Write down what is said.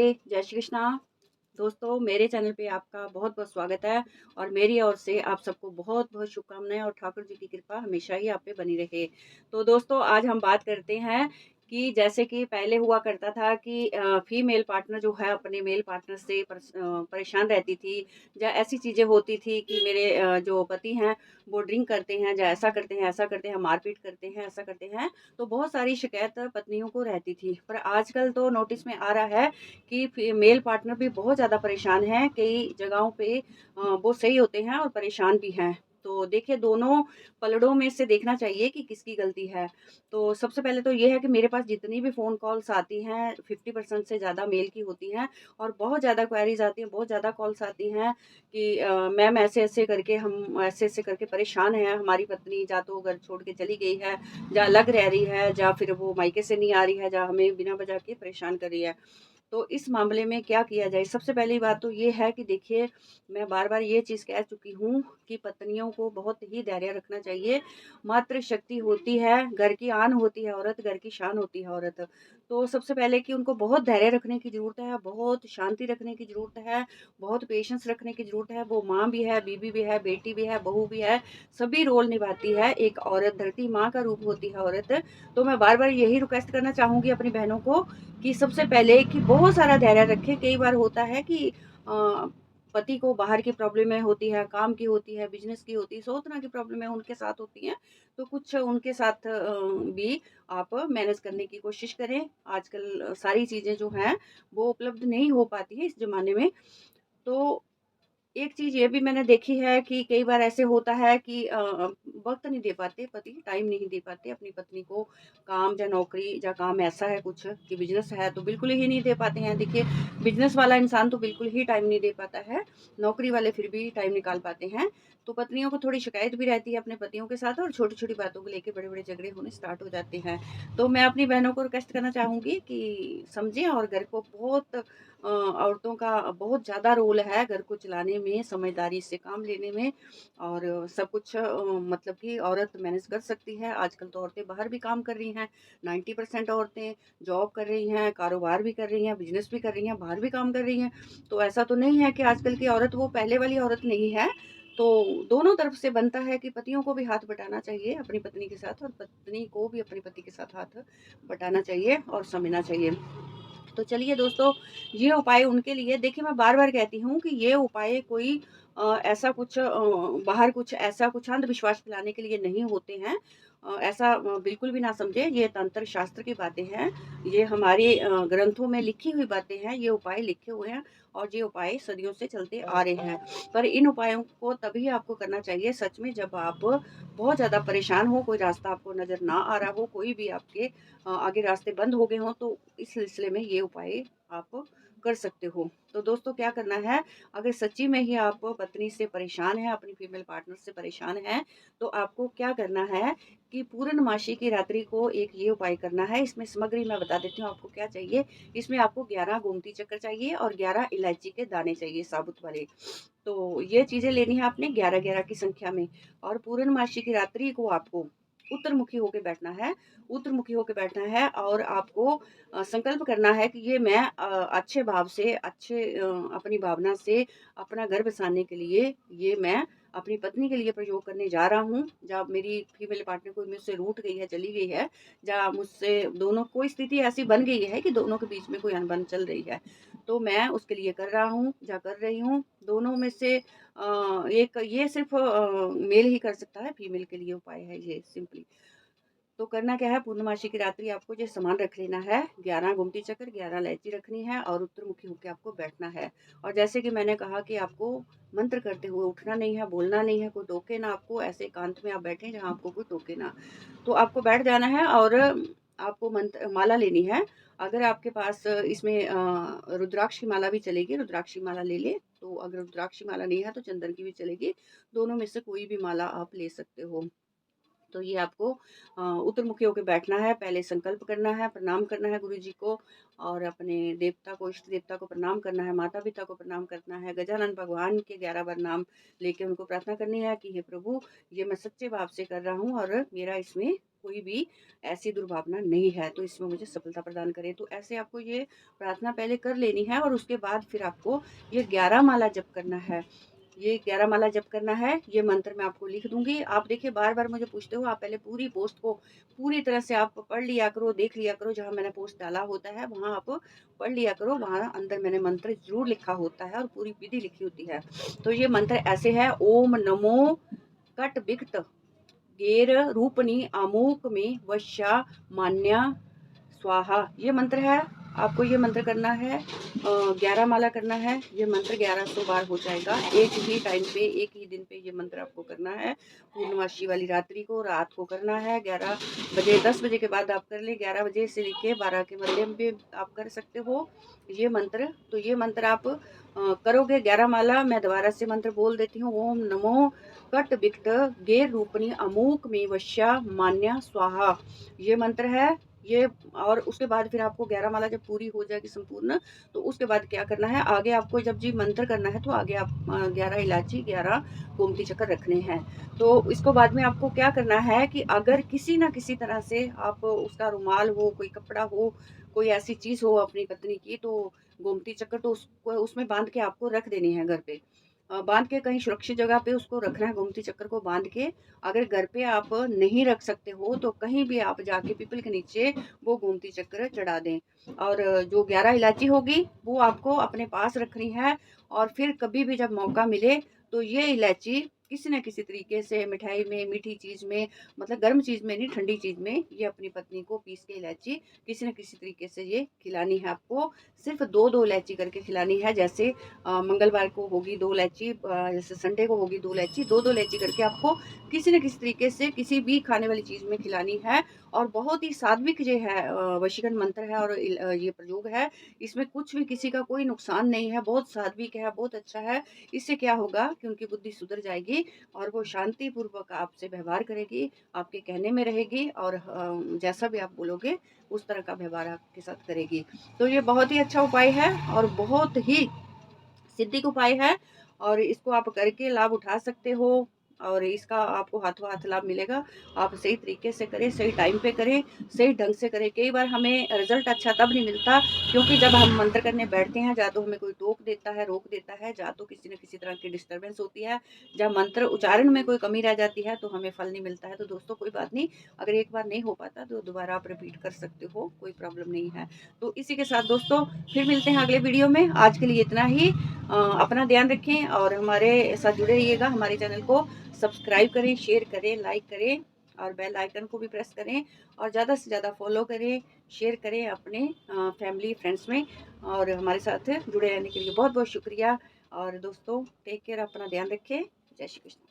जय श्री कृष्णा। दोस्तों, मेरे चैनल पे आपका बहुत-बहुत स्वागत है और मेरी ओर से आप सबको बहुत-बहुत शुभकामनाएँ और ठाकुर जी की कृपा हमेशा ही आप पे बनी रहे। तो दोस्तों, आज हम बात करते हैं कि जैसे कि पहले हुआ करता था कि फीमेल पार्टनर जो है अपने मेल पार्टनर से परेशान रहती थी या ऐसी चीज़ें होती थी कि मेरे जो पति हैं वो ड्रिंक करते हैं या ऐसा करते हैं, ऐसा करते हैं, मारपीट करते हैं, ऐसा करते हैं। तो बहुत सारी शिकायत पत्नियों को रहती थी। पर आजकल तो नोटिस में आ रहा है कि मेल पार्टनर भी बहुत ज़्यादा परेशान हैं, कई जगहों पे वो सही होते हैं और परेशान भी हैं। तो देखिए दोनों पलड़ों में से देखना चाहिए कि किसकी गलती है। तो सबसे पहले तो ये है कि मेरे पास जितनी भी फ़ोन कॉल्स आती हैं 50% से ज़्यादा मेल की होती हैं और बहुत ज़्यादा क्वेरीज़ आती हैं, बहुत ज़्यादा कॉल्स आती हैं कि मैम ऐसे-ऐसे करके हम ऐसे-ऐसे करके परेशान हैं, हमारी पत्नी या तो घर छोड़ के चली गई है, या अलग रह रही है, या फिर वो मायके से नहीं आ रही है, या हमें बिना वजह के परेशान कर रही है। तो इस मामले में क्या किया जाए? सबसे पहली बात तो ये है कि देखिए, मैं बार-बार ये चीज़ कह चुकी हूँ कि पत्नियों को बहुत ही धैर्य रखना चाहिए। मातृशक्ति होती है, घर की आन होती है औरत, घर की शान होती है औरत। तो सबसे पहले कि उनको बहुत धैर्य रखने की ज़रूरत है, बहुत शांति रखने की ज़रूरत है, बहुत पेशेंस रखने की ज़रूरत है। वो माँ भी है, बीवी भी है, बेटी भी है, बहू भी है, सभी रोल निभाती है एक औरत, धरती माँ का रूप होती है औरत। तो मैं बार-बार यही रिक्वेस्ट करना चाहूँगी अपनी बहनों को कि सबसे पहले कि बहुत सारा धैर्य रखें। कई बार होता है कि पति को बाहर की प्रॉब्लमें होती है, काम की होती है, बिज़नेस की होती है, 100 तरह की प्रॉब्लमें उनके साथ होती हैं। तो कुछ उनके साथ भी आप मैनेज करने की कोशिश करें। आजकल सारी चीज़ें जो हैं, वो उपलब्ध नहीं हो पाती हैं इस ज़माने में। तो एक चीज़ ये भी मैंने देखी है कि कई बार ऐसे होता है कि वक़्त नहीं दे पाते पति, टाइम नहीं दे पाते अपनी पत्नी को, काम या नौकरी या काम ऐसा है कुछ कि बिज़नेस है तो बिल्कुल ही नहीं दे पाते हैं। देखिए, बिज़नेस वाला इंसान तो बिल्कुल ही टाइम नहीं दे पाता है, नौकरी वाले फिर भी टाइम निकाल पाते हैं। तो पत्नियों को थोड़ी शिकायत भी रहती है अपने पतियों के साथ और छोटी-छोटी बातों को लेके बड़े-बड़े झगड़े होने स्टार्ट हो जाते हैं। तो मैं अपनी बहनों को रिक्वेस्ट करना चाहूँगी कि समझें और घर को बहुत औरतों का बहुत ज़्यादा रोल है घर को चलाने में, समझदारी से काम लेने में और सब कुछ मतलब कि औरत मैनेज कर सकती है। आजकल तो औरतें बाहर भी काम कर रही हैं, 90% औरतें जॉब कर रही हैं, कारोबार भी कर रही हैं, बिज़नेस भी कर रही हैं, बाहर भी काम कर रही हैं। तो ऐसा तो नहीं है कि आजकल की औरत वो पहले वाली औरत नहीं है। तो दोनों तरफ से बनता है कि पतियों को भी हाथ बटाना चाहिए अपनी पत्नी के साथ और पत्नी को भी अपने पति के साथ हाथ बटाना चाहिए और समझना चाहिए। तो चलिए दोस्तों, ये उपाय उनके लिए देखिए मैं बार-बार कहती हूँ कि ये उपाय कोई ऐसा कुछ बाहर कुछ ऐसा कुछ अंधविश्वास फैलाने के लिए नहीं होते हैं। ऐसा बिल्कुल भी ना समझें, ये तंत्र शास्त्र की बातें हैं। ये हमारे ग्रंथों में लिखी हुई बातें हैं, ये उपाय लिखे हुए हैं और ये उपाय सदियों से चलते आ रहे हैं। पर इन उपायों को तभी आपको करना चाहिए सच में जब आप बहुत ज़्यादा परेशान हो, कोई रास्ता आपको नज़र ना आ रहा हो, कोई भी आपके आगे रास्ते बंद हो गए हों, तो इस सिलसिले में ये उपाय आप कर सकते हो। तो दोस्तों क्या करना है, अगर सच्ची में ही आप पत्नी से परेशान हैं, अपनी फीमेल पार्टनर से परेशान हैं, तो आपको क्या करना है कि पूर्णमासी की रात्रि को एक ये उपाय करना है। इसमें सामग्री मैं बता देती हूँ आपको क्या चाहिए। इसमें आपको 11 गोमती चक्कर चाहिए और 11 इलायची के दाने चाहिए साबुत वाले। तो ये चीज़ें लेनी है आपने 11-11 की संख्या में और पूर्णमासी की रात्रि को आपको उत्तरमुखी होके बैठना है। उत्तरमुखी होके बैठना है और आपको संकल्प करना है कि ये मैं अच्छे भाव से अपनी भावना से अपना घर बसाने के लिए ये मैं अपनी पत्नी के लिए प्रयोग करने जा रहा हूँ। जब मेरी फीमेल पार्टनर कोई मुझसे रूठ गई है, चली गई है, या मुझसे दोनों कोई स्थिति ऐसी बन गई है कि दोनों के बीच में कोई अनबन चल रही है, तो मैं उसके लिए कर रहा हूँ या कर रही हूँ। दोनों में से एक ये सिर्फ़ मेल ही कर सकता है, फीमेल के लिए उपाय है ये सिंपली। तो करना क्या है पूर्णमासी की रात्रि आपको ये सामान रख लेना है, 11 गुमती चक्कर, 11 इलायची रखनी है और उत्तरमुखी होके आपको बैठना है। और जैसे कि मैंने कहा कि आपको मंत्र करते हुए उठना नहीं है, बोलना नहीं है, कोई टोके ना आपको, ऐसे एकांत में आप बैठें जहाँ आपको कोई टोके ना। तो आपको बैठ जाना है और आपको मंत्र माला लेनी है। अगर आपके पास इसमें रुद्राक्ष की माला भी चलेगी, रुद्राक्ष की माला ले लें। तो अगर रुद्राक्ष की माला नहीं है तो चंदन की भी चलेगी, दोनों में से कोई भी माला आप ले सकते हो। तो ये आपको उत्तरमुखी होके बैठना है, पहले संकल्प करना है, प्रणाम करना है गुरु जी को और अपने देवता को, इष्ट देवता को प्रणाम करना है, माता-पिता को प्रणाम करना है, गजानन भगवान के 11 बार नाम लेके उनको प्रार्थना करनी है कि हे प्रभु, ये मैं सच्चे भाव से कर रहा हूँ और मेरा इसमें कोई भी ऐसी दुर्भावना नहीं है, तो इसमें मुझे सफलता प्रदान करे। तो ऐसे आपको ये प्रार्थना पहले कर लेनी है और उसके बाद फिर आपको ये 11 माला जप करना है। ये 11 माला जप करना है, ये मंत्र मैं आपको लिख दूँगी। आप देखिए बार-बार मुझे पूछते हो, आप पहले पूरी पोस्ट को पूरी तरह से आप पढ़ लिया करो, देख लिया करो, जहाँ मैंने पोस्ट डाला होता है, वहाँ आप पढ़ लिया करो, वहाँ अंदर मैंने मंत्र ज़रूर लिखा होता है और पूरी विधि लिखी होती है। तो ये मंत्र ऐसे है, ओम नमो कट विकट गेर रूपनी अमोक में वश्या मान्या स्वाहा। ये मंत्र है, आपको ये मंत्र करना है, 11 माला करना है। ये मंत्र 1100 बार हो जाएगा, एक ही टाइम पे, एक ही दिन पे ये मंत्र आपको करना है। पूर्णमासी वाली रात्रि को, रात को करना है। 11 बजे, 10 बजे के बाद आप कर लें, 11 बजे से लेके 12 के मध्य में आप कर सकते हो ये मंत्र। तो ये मंत्र आप करोगे 11 माला। मैं दोबारा से मंत्र बोल देती हूँ, ओम नमो कट विकट गेर रूपणी अमोक में वश्या मान्या स्वाहा। ये मंत्र है ये। और उसके बाद फिर आपको 11 माला जब पूरी हो जाएगी संपूर्ण, तो उसके बाद क्या करना है, आगे आपको जब जी मंत्र करना है तो आगे आप 11 इलायची, 11 गोमती चक्कर रखने हैं। तो इसको बाद में आपको क्या करना है कि अगर किसी ना किसी तरह से आप उसका रुमाल हो, कोई कपड़ा हो, कोई ऐसी चीज़ हो अपनी पत्नी की, तो गोमती चक्कर तो उसको उसमें बांध के आपको रख देनी है घर पे। बांध के कहीं सुरक्षित जगह पे उसको रखना है, गोमती चक्कर को बांध के। अगर घर पे आप नहीं रख सकते हो तो कहीं भी आप जाके पीपल के नीचे वो गोमती चक्र चढ़ा दें। और जो 11 इलायची होगी वो आपको अपने पास रखनी है। और फिर कभी भी जब मौका मिले तो ये इलायची किसी न किसी तरीके से मिठाई में, मीठी चीज़ में, मतलब गर्म चीज़ में नहीं, ठंडी चीज़ में, ये अपनी पत्नी को पीस के इलायची किसी न किसी तरीके से ये खिलानी है आपको। सिर्फ 2-2 इलायची करके खिलानी है। जैसे मंगलवार को होगी 2 इलायची, जैसे संडे को होगी 2 इलायची, 2-2 इलायची करके आपको किसी न किसी तरीके से किसी भी खाने वाली चीज़ में खिलानी है। और बहुत ही सात्विक ये है, वशीकरण मंत्र है और ये प्रयोग है। इसमें कुछ भी किसी का कोई नुकसान नहीं है, बहुत सात्विक है, बहुत अच्छा है। इससे क्या होगा कि उनकी बुद्धि सुधर जाएगी और वो शांतिपूर्वक आपसे व्यवहार करेगी, आपके कहने में रहेगी और जैसा भी आप बोलोगे उस तरह का व्यवहार आपके साथ करेगी। तो ये बहुत ही अच्छा उपाय है और बहुत ही सिद्धिक उपाय है और इसको आप करके लाभ उठा सकते हो और इसका आपको हाथों हाथ लाभ मिलेगा। आप सही तरीके से करें, सही टाइम पे करें, सही ढंग से करें। कई बार हमें रिजल्ट अच्छा तब नहीं मिलता क्योंकि जब हम मंत्र करने बैठते हैं, या तो हमें कोई टोक देता है, रोक देता है, या तो किसी न किसी तरह की डिस्टर्बेंस होती है, जब मंत्र उच्चारण में कोई कमी रह जाती है तो हमें फल नहीं मिलता है। तो दोस्तों कोई बात नहीं, अगर एक बार नहीं हो पाता तो दोबारा आप रिपीट कर सकते हो, कोई प्रॉब्लम नहीं है। तो इसी के साथ दोस्तों फिर मिलते हैं अगले वीडियो में। आज के लिए इतना ही। अपना ध्यान रखें और हमारे साथ जुड़े रहिएगा। हमारे चैनल को सब्सक्राइब करें, शेयर करें, लाइक करें और बेल आइकन को भी प्रेस करें और ज़्यादा से ज़्यादा फॉलो करें, शेयर करें अपने फैमिली फ्रेंड्स में। और हमारे साथ जुड़े रहने के लिए बहुत बहुत शुक्रिया। और दोस्तों टेक केयर, अपना ध्यान रखें। जय श्री कृष्ण।